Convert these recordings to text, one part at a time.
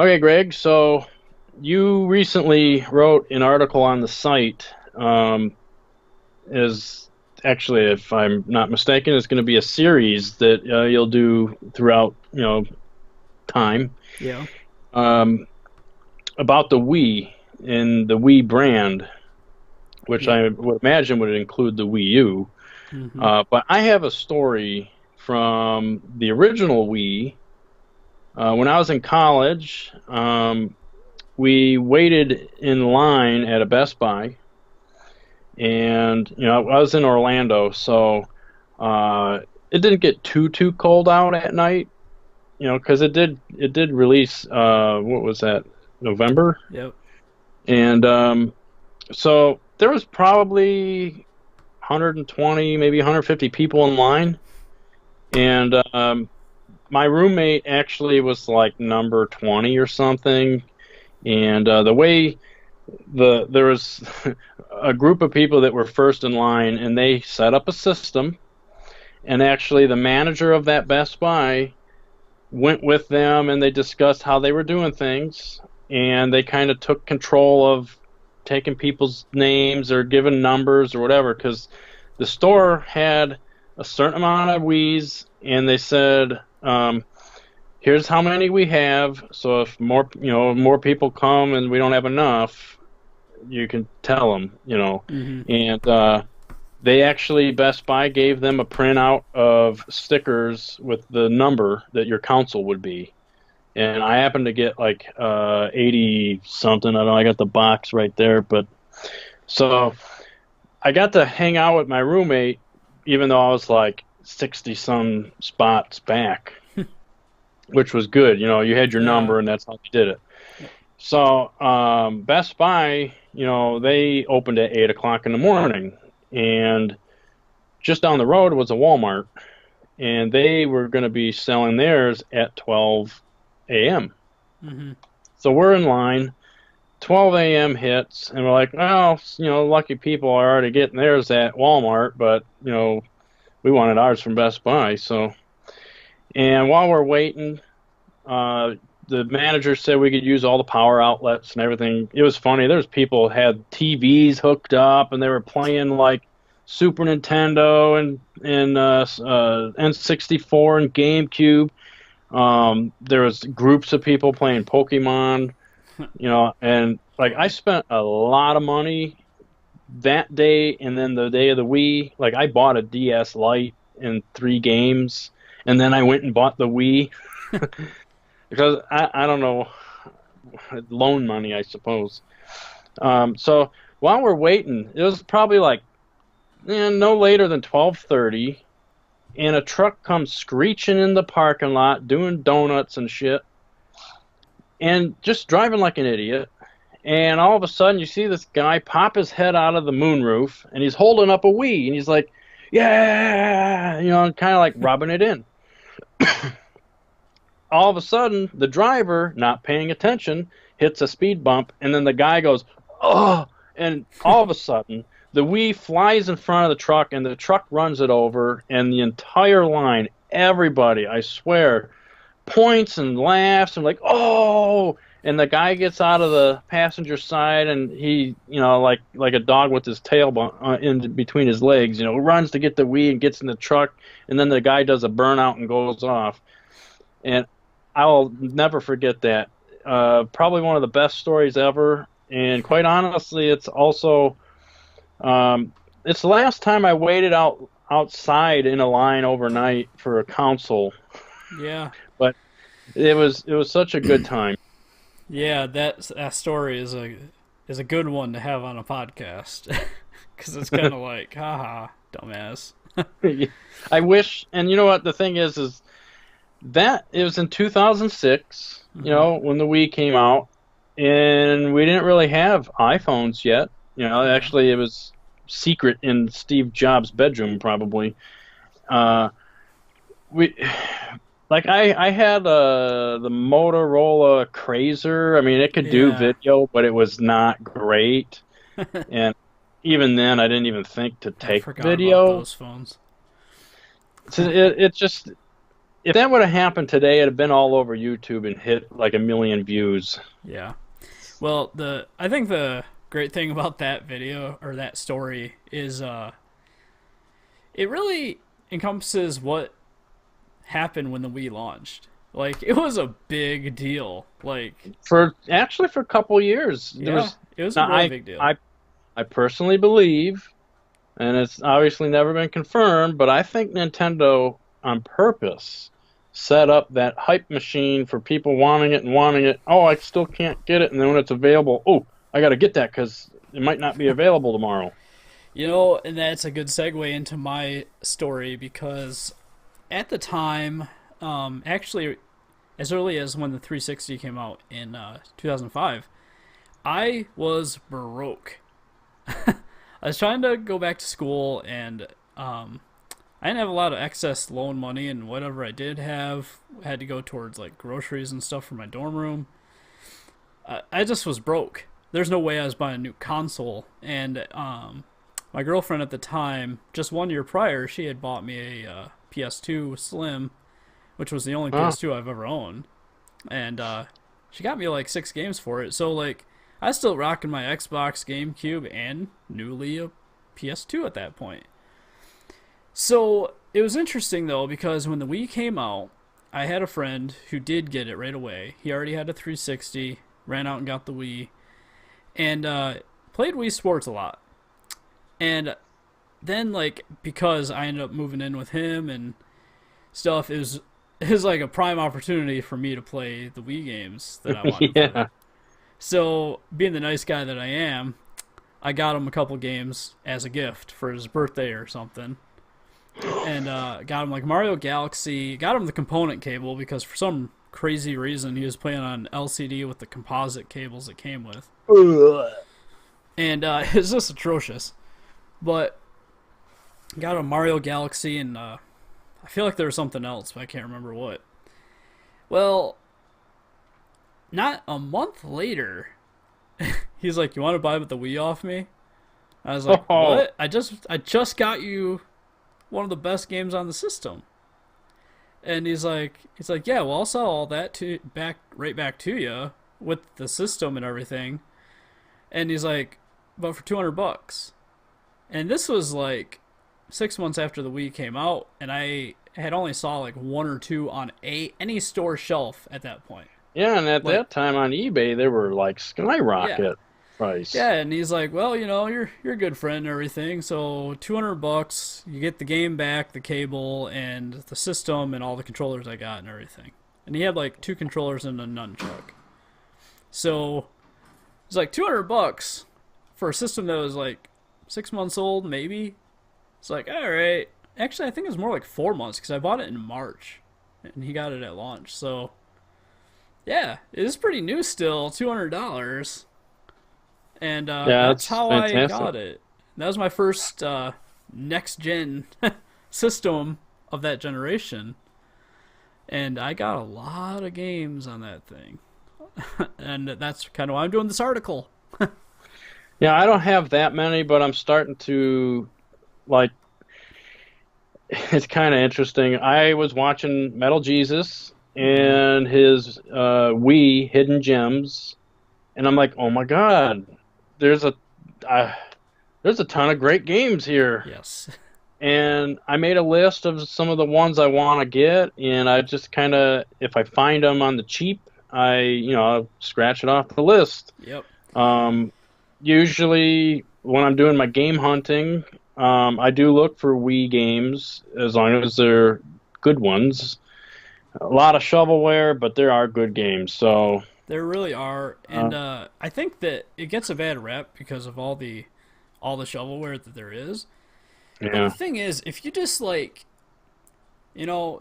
Okay, Greg. So you recently wrote an article on the site. Is actually, if I'm not mistaken, it's going to be a series that you'll do throughout, time. Yeah. Um, about the Wii and the Wii brand, which Yep. I would imagine would include the Wii U. hmm But I have a story from the original Wii. When I was in college, we waited in line at a Best Buy, and I was in Orlando, so uh, it didn't get too cold out at night, because it did release what was that, November, Yep. and so there was probably 120, maybe 150 people in line, and my roommate actually was like number 20 or something, and the way there was a group of people that were first in line, and they set up a system, and actually the manager of that Best Buy went with them, and they discussed how they were doing things, and they kind of took control of taking people's names or giving numbers or whatever, because the store had a certain amount of Wii's, and they said, here's how many we have, so if more people come and we don't have enough, you can tell them, hmm and they actually, Best Buy gave them a printout of stickers with the number that your console would be. And I happened to get like 80 something. I don't know, I got the box right there, but so I got to hang out with my roommate even though I was like 60 some spots back, which was good. You had your Yeah. number and that's how you did it. So Best Buy, they opened at 8 o'clock in the morning, and just down the road was a Walmart, and they were going to be selling theirs at 12 a.m. hmm So we're in line. 12 a.m. hits, and we're like, well, lucky people are already getting theirs at Walmart, but we wanted ours from Best Buy. So, and while we're waiting, uh, the manager said we could use all the power outlets and everything. It was funny. There's people had TVs hooked up, and they were playing like Super Nintendo and N64 and GameCube. There was groups of people playing Pokemon, and like I spent a lot of money that day, and then the day of the Wii. Like I bought a DS Lite and 3 games, and then I went and bought the Wii because I don't know, loan money, I suppose. So while we're waiting, it was probably like no later than 12:30, and a truck comes screeching in the parking lot, doing donuts and shit, and just driving like an idiot. And all of a sudden, you see this guy pop his head out of the moonroof, and he's holding up a Wii, and he's like, "Yeah," kind of like rubbing it in. All of a sudden, the driver, not paying attention, hits a speed bump, and then the guy goes, "Oh!" And all of a sudden, the Wii flies in front of the truck, and the truck runs it over, and the entire line, everybody, I swear, points and laughs and like, "Oh!" And the guy gets out of the passenger side, and he, like a dog with his tail in between his legs, runs to get the Wii and gets in the truck, and then the guy does a burnout and goes off. And I will never forget that. Probably one of the best stories ever. And quite honestly, it's also it's the last time I waited outside in a line overnight for a console. Yeah. But it was such a good time. Yeah. That story is a good one to have on a podcast because it's kind of like, haha, dumbass. I wish, and you know what the thing is that it was in 2006, hmm when the Wii came out, and we didn't really have iPhones yet. Yeah. Actually, it was secret in Steve Jobs' bedroom, probably. Uh, we like I had the Motorola Crazer. I mean, it could do Yeah. video, but it was not great. And even then, I didn't even think to I take forgot about video. those phones. So it just if that would have happened today, it'd have been all over YouTube and hit like a million views. Yeah. Well, the I think the great thing about that video or that story is it really encompasses what happened when the Wii launched. Like it was a big deal. Like For a couple years, there yeah, was. it was a Now, really big deal. I personally believe, and it's obviously never been confirmed, but I think Nintendo on purpose set up that hype machine for people wanting it and wanting it. Oh, I still can't get it, and then when it's available, oh, I got to get that because it might not be available tomorrow. You know, and that's a good segue into my story because at the time, actually, as early as when the 360 came out in 2005, I was broke. I was trying to go back to school, and I didn't have a lot of excess loan money, and whatever I did have had to go towards like groceries and stuff for my dorm room. I just was broke. There's no way I was buying a new console, and my girlfriend at the time, just 1 year prior, she had bought me a PS2 Slim, which was the only Oh, PS2 I've ever owned, and she got me like 6 games for it. So like, I was still rocking my Xbox, GameCube, and newly a PS2 at that point. So it was interesting though because when the Wii came out, I had a friend who did get it right away. He already had a 360, ran out and got the Wii, and played Wii Sports a lot. And then like because I ended up moving in with him and stuff, it was like a prime opportunity for me to play the Wii games that I wanted to play. yeah. So being the nice guy that I am, I got him a couple games as a gift for his birthday or something. And got him like Mario Galaxy. Got him the component cable because for some crazy reason he was playing on LCD with the composite cables it came with, Ugh. and it's just atrocious. But got him Mario Galaxy, and I feel like there was something else, but I can't remember what. Well, not a month later, he's like, "You want to buy the Wii off me?" I was like, Oh, "What? I just got you one of the best games on the system." And he's like, "Yeah, well, I'll sell all that to back right back to you with the system and everything." And he's like, "But for $200." And this was like 6 months after the Wii came out, and I had only saw like one or two on any store shelf at that point. yeah, and at Like, that time on eBay, they were like yeah, skyrocket price. yeah. And he's like, "Well, you're a good friend and everything, so $200, you get the game back, the cable, and the system, and all the controllers I got and everything." And he had like two controllers and a nunchuck. So it's like $200 for a system that was like 6 months old, maybe. It's like, all right. Actually, I think it was more like 4 months because I bought it in March, and he got it at launch. So yeah, it is pretty new still, $200, and Yeah, that's that's how I fantastic. got it. That was my first next gen system of that generation, and I got a lot of games on that thing, and that's kind of why I'm doing this article. Yeah, I don't have that many, but I'm starting to like. It's kind of interesting. I was watching Metal Jesus Mm-hmm. and his Wii Hidden Gems, and I'm like, oh my God, there's a uh, there's a ton of great games here. Yes. And I made a list of some of the ones I want to get, and I just kind of, if I find them on the cheap, I'll scratch it off the list. Yep. Um, Usually, when I'm doing my game hunting, I do look for Wii games as long as they're good ones. A lot of shovelware, but there are good games. So, There really are, uh, and I think that it gets a bad rep because of all the shovelware that there is. But the yeah, thing is, if you just like,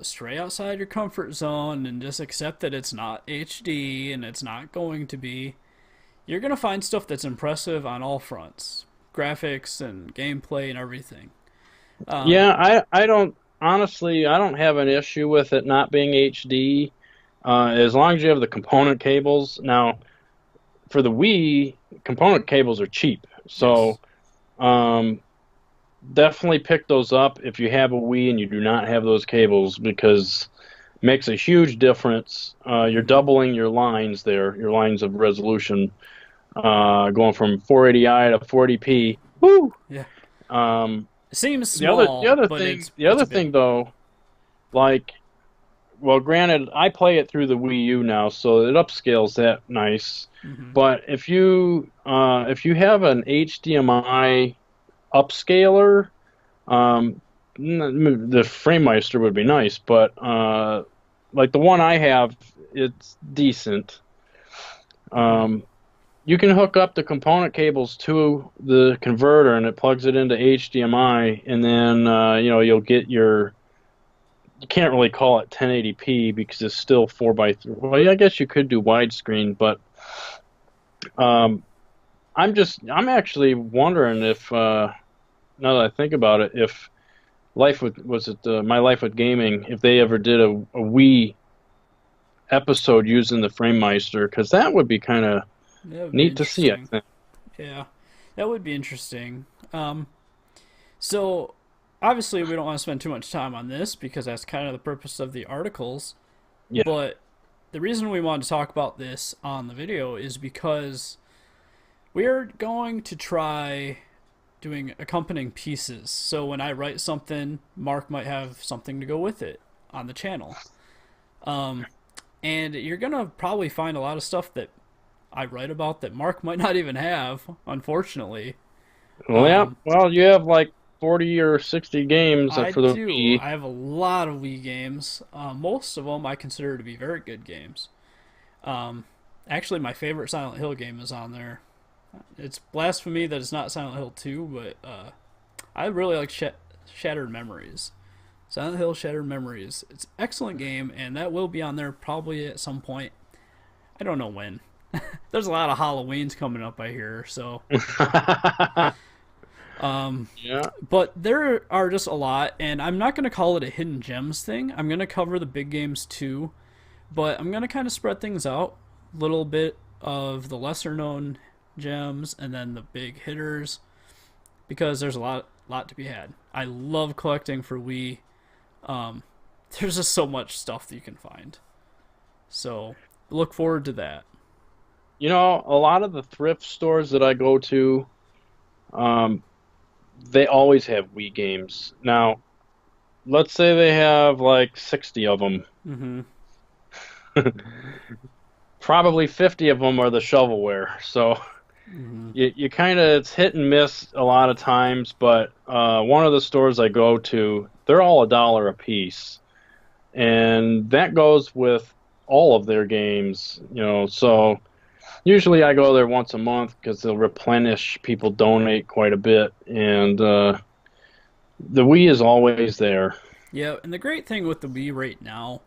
stray outside your comfort zone and just accept that it's not HD and it's not going to be, you're gonna find stuff that's impressive on all fronts, graphics and gameplay and everything. Um, yeah. I don't honestly, I don't have an issue with it not being HD, as long as you have the component cables. Now, for the Wii, component cables are cheap, yes. so um, definitely pick those up if you have a Wii and you do not have those cables because makes a huge difference. You're doubling your lines there, your lines of resolution, going from 480i to 40p. Woo! Yeah. Um, It seems small, but the it's other big. thing though, like, well, granted, I play it through the Wii U now, so it upscales that nice. Hmm. But if you have an HDMI upscaler, the FrameMeister would be nice, but like the one I have, it's decent. Hmm. Um, you can hook up the component cables to the converter, and it plugs it into HDMI, and then you'll get your. You can't really call it 1080p because it's still 4 by 3. Well, yeah, I guess you could do widescreen, but um, I'm actually wondering if now that I think about it, if Life with was it My Life with Gaming, if they ever did a Wii episode using the FrameMeister, because that would be kind of That would be neat to see, I interesting. think. Yeah, that would be interesting. So obviously we don't want to spend too much time on this because that's kind of the purpose of the articles. Yeah. But the reason we wanted to talk about this on the video is because we are going to try doing accompanying pieces. So when I write something, Mark might have something to go with it on the channel. Um, and you're gonna probably find a lot of stuff that I write about that Mark might not even have, unfortunately. Well, yeah. Um, Well, you have like 40 or 60 games I for the do. Wii. I have a lot of Wii games. Most of them I consider to be very good games. Um, Actually, my favorite Silent Hill game is on there. It's blasphemy that it's not Silent Hill 2, but I really like Shattered Memories. Silent Hill Shattered Memories. It's an excellent game, and that will be on there probably at some point. I don't know when. There's a lot of Halloweens coming up, I hear. So, um, Yeah. but there are just a lot, and I'm not going to call it a hidden gems thing. I'm going to cover the big games too, but I'm going to kind of spread things out. A little bit of the lesser known gems, and then the big hitters, because there's a lot to be had. I love collecting for Wii. Um, there's just so much stuff that you can find. So look forward to that. A lot of the thrift stores that I go to, um, they always have Wii games. Now, let's say they have like 60 of them. Mm-hmm. Probably 50 of them are the shovelware. So Mm-hmm. you kind of, it's hit and miss a lot of times, but one of the stores I go to, they're all $1 a piece, and that goes with all of their games. So usually I go there once a month because they'll replenish. People donate quite a bit, and the Wii is always there. Yeah, and the great thing with the Wii right now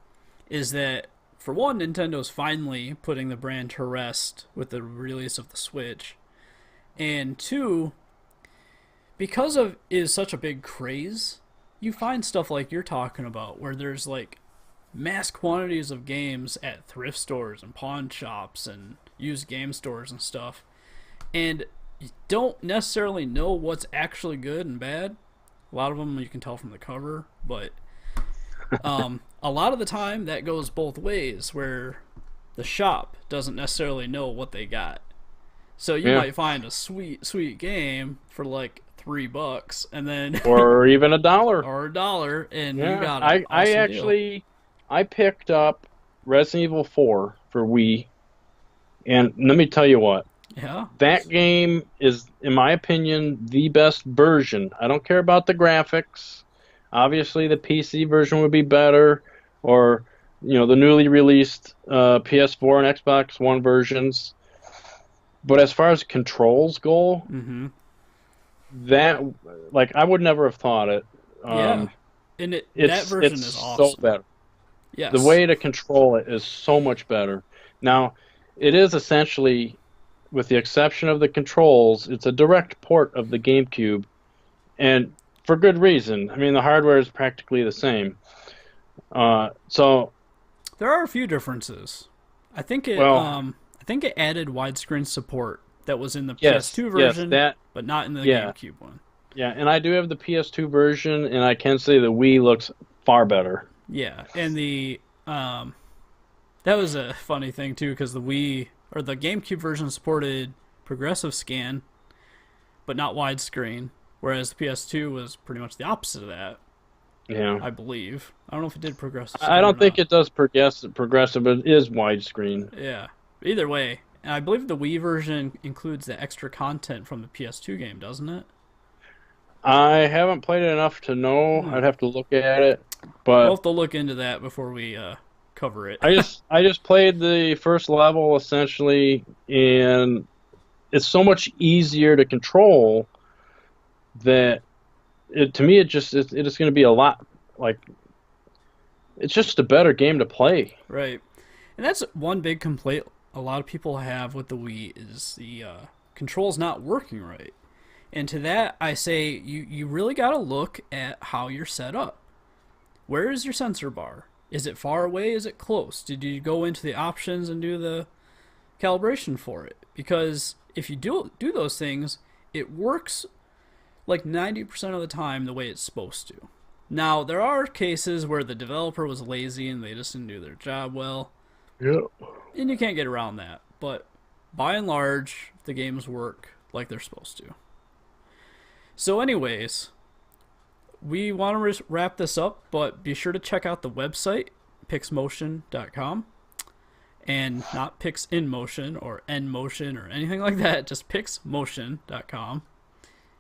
is that, for one, Nintendo's finally putting the brand to rest with the release of the Switch, and two, because of is such a big craze, you find stuff like you're talking about, where there's like mass quantities of games at thrift stores and pawn shops and used game stores and stuff, and you don't necessarily know what's actually good and bad. A lot of them you can tell from the cover, but a lot of the time that goes both ways, where the shop doesn't necessarily know what they got. So you Yeah, might find a sweet game for like $3, and then or even $1. or $1, and you Yeah, got an I awesome deal. actually I picked up Resident Evil 4 for Wii, and let me tell you what. Yeah, That game is, in my opinion, the best version. I don't care about the graphics. Obviously, the PC version would be better, or the newly released PS4 and Xbox One versions. But as far as controls go, mm-hmm, that like I would never have thought it. yeah, Um, and that it's version is so awesome. better. The Yes. way to control it is so much better. Now, it is essentially, with the exception of the controls, it's a direct port of the GameCube, and for good reason. I mean, the hardware is practically the same. So, There are a few differences. I think it well, um I think it added widescreen support that was in the yes, PS2 yes, version, that, but not in the yeah, GameCube one. yeah, and I do have the PS2 version, and I can say the Wii looks far better. Yeah, and the That was a funny thing too, because the Wii or the GameCube version supported progressive scan, but not widescreen, whereas the PS2 was pretty much the opposite of that. Yeah. I believe. I don't know if it did progressive I scan or don't think not. it does progressive, but it is widescreen. Yeah. Either way, and I believe the Wii version includes the extra content from the PS2 game, doesn't it? I haven't played it enough to know. Hmm. I'd have to look at it, We'll but have to look into that before we cover it. I just played the first level essentially, and it's so much easier to control that to me it is going to be a lot like it's just a better game to play. Right. And that's one big complaint a lot of people have with the Wii is the controls not working right. And to that, I say you really got to look at how you're set up. Where is your sensor bar? Is it far away? Is it close? Did you go into the options and do the calibration for it? Because if you do those things, it works like 90% of the time the way it's supposed to. Now, there are cases where the developer was lazy and they just didn't do their job well, Yeah. and you can't get around that. But by and large, the games work like they're supposed to. So, anyways, we want to wrap this up, but be sure to check out the website, pixmotion.com, and not Pix in Motion or N Motion or anything like that, just pixmotion.com.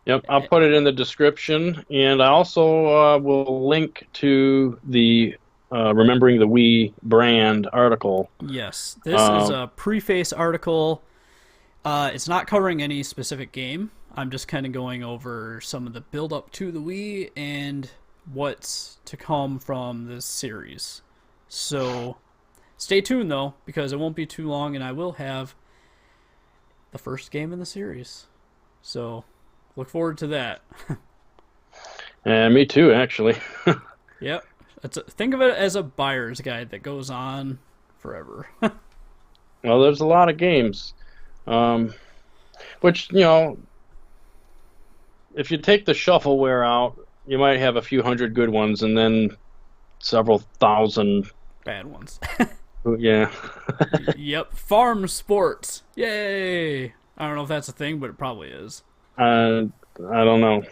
Yep, I'll put it in the description, and I also will link to the Remembering the Wii brand article. Yes, this is Um, a preface article. It's not covering any specific game. I'm just kind of going over some of the build up to the Wii and what's to come from this series. So stay tuned though, because it won't be too long, and I will have the first game in the series. So look forward to that. and me too, actually. Yep. Think of it as a buyer's guide that goes on forever. Well, there's a lot of games, um, which if you take the shuffleware out, you might have a few hundred good ones, and then several thousand. Bad ones. Yeah. Yep. Farm sports. Yay. I don't know if that's a thing, but it probably is. I don't know.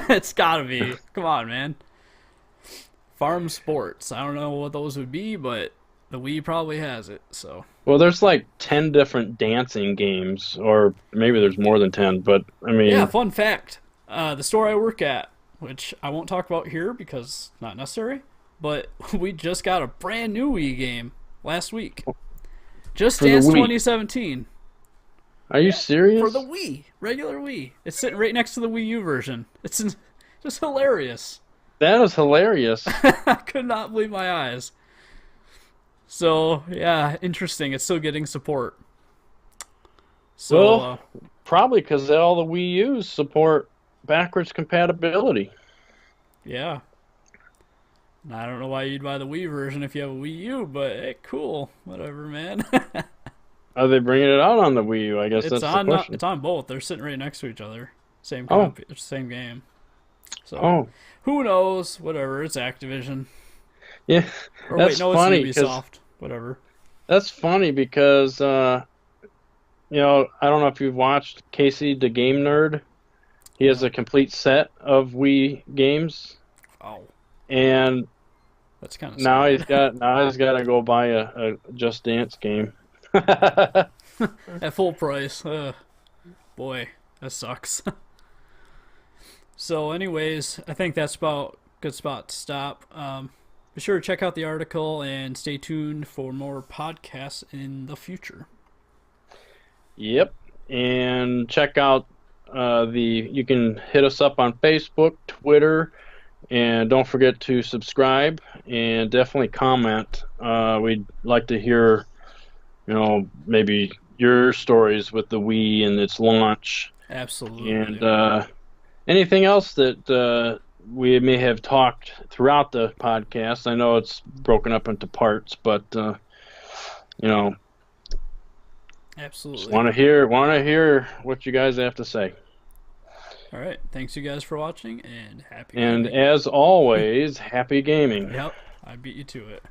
It's gotta be. Come on, man. Farm sports. I don't know what those would be, but the Wii probably has it, so. Well, there's like 10 different dancing games, or maybe there's more than 10, but I Yeah, mean, fun fact. The store I work at, which I won't talk about here because not necessary, but we just got a brand new Wii game last week. Just for the Dance Wii. 2017. Are you serious? For the Wii. Regular Wii. It's sitting right next to the Wii U version. It's just hilarious. That is hilarious. I could not believe my eyes. So, yeah, interesting. It's still getting support. So, Well, probably because all the Wii U's support backwards compatibility. yeah. I don't know why you'd buy the Wii version if you have a Wii U, but hey, cool. Whatever, man. Are they bringing it out on the Wii U? I guess It's that's the on. question. It's on both. They're sitting right next to each other. Same Oh, copy. Same game. So oh, who knows? Whatever. It's Activision. yeah. Or That's wait, no, funny it's because Ubisoft. Whatever. I don't know if you've watched Casey the Game Nerd. He has a complete set of Wii games, Oh, and that's kind of now he's got to go buy a Just Dance game. at full price. Boy, that sucks. So, anyways, I think that's about a good spot to stop. Be sure to check out the article and stay tuned for more podcasts in the future. Yep, and check out you can hit us up on Facebook, Twitter, and don't forget to subscribe and definitely comment. We'd like to hear, maybe your stories with the Wii and its launch, Absolutely. and anything else that we may have talked throughout the podcast. I know it's broken up into parts, but Absolutely. just want to hear what you guys have to say. All right. Thanks, you guys, for watching, and happy And gaming. as always, happy gaming. Yep. I beat you to it.